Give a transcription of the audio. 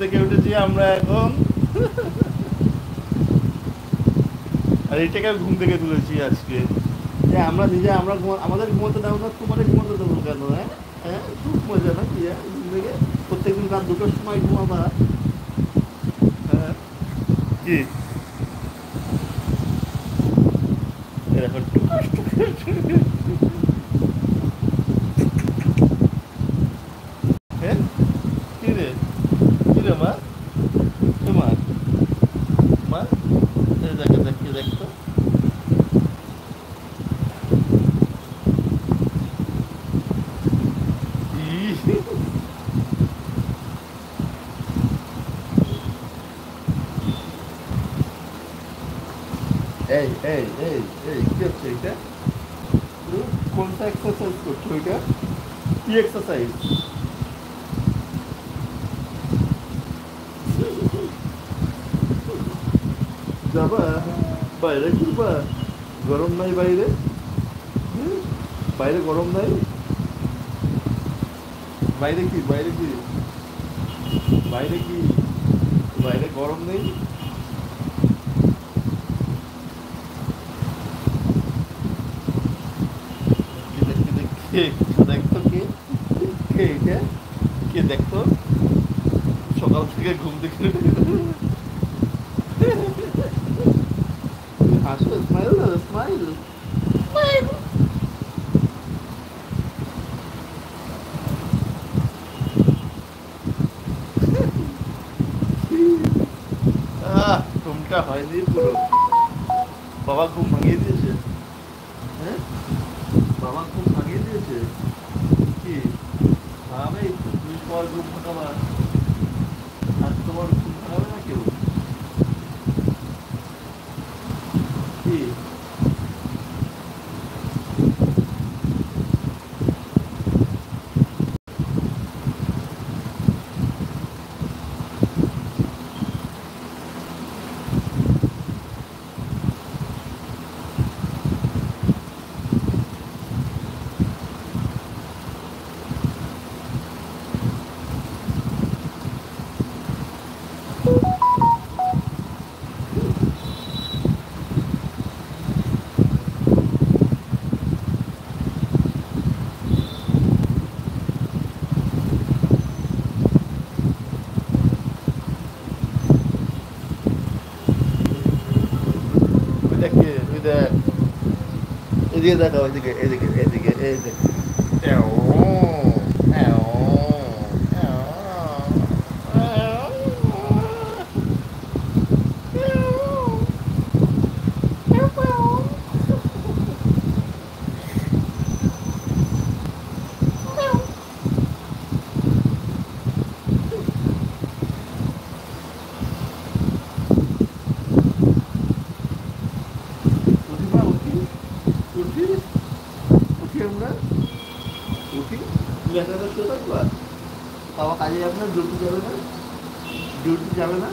থেকে উঠেছি আমরা এখন, আর এটাকে ঘুম থেকে তুলেছি আজকে, যে আমরা নিজে আমরা আমাদের ঘুমোতে দাও না, তোমাদের ঘুমোতে দেবো কেন? হ্যাঁ, হ্যাঁ, খুব মজা নাকি? হ্যাঁ, ঘুম থেকে প্রত্যেকদিন রাত 2টার সময় ঘুমাবা? হ্যাঁ, কি এরকম টুকুস টুকুস? হ্যাঁ, কি রে, কি রে মা, এ মা, মা, এই দেখে দেখি দেখতো। ই, এই এই এই এই কি হচ্ছে এটা? কোনটা এক্সারসাইজ করছো এটা? কি এক্সারসাইজ? যাবা বাইরে ঘুরবা? গরম নাই বাইরে? হুম? বাইরে গরম নাই? বাইরে কি, বাইরে কি, বাইরে কি, বাইরে গরম নেই? কি দেখতে দেখতে দেখতো কে, কে এটা, কে দেখতো সকাল থেকে ঘুম থেকে হাসো, স্মাইল না, স্মাইল, স্মাইল। ঘুমটা হয়নি পুরো, বাবা ঘুম ভাঙিয়ে দিয়েছে। হ্যাঁ, বাবা ঘুম ভাঙিয়ে দিয়েছে। কি ভাবে একটু, তুমি পর ঘুম ভাঙাবা, আর তোমার ঘুম ভাঙাবে না কেউ? কি ওইটা কে, ওইটা এদিকে দেখাও, এদিকে এদিকে এদিকে এদিকে। এও, এও, এও, উঠি মা, উঠি, উঠি, উঠি আমরা, উঠি। তুমি একা একা শুয়ে থাকবা? বাবা কাজে যাবে না, ডিউটি যাবে না, ডিউটি যাবে না?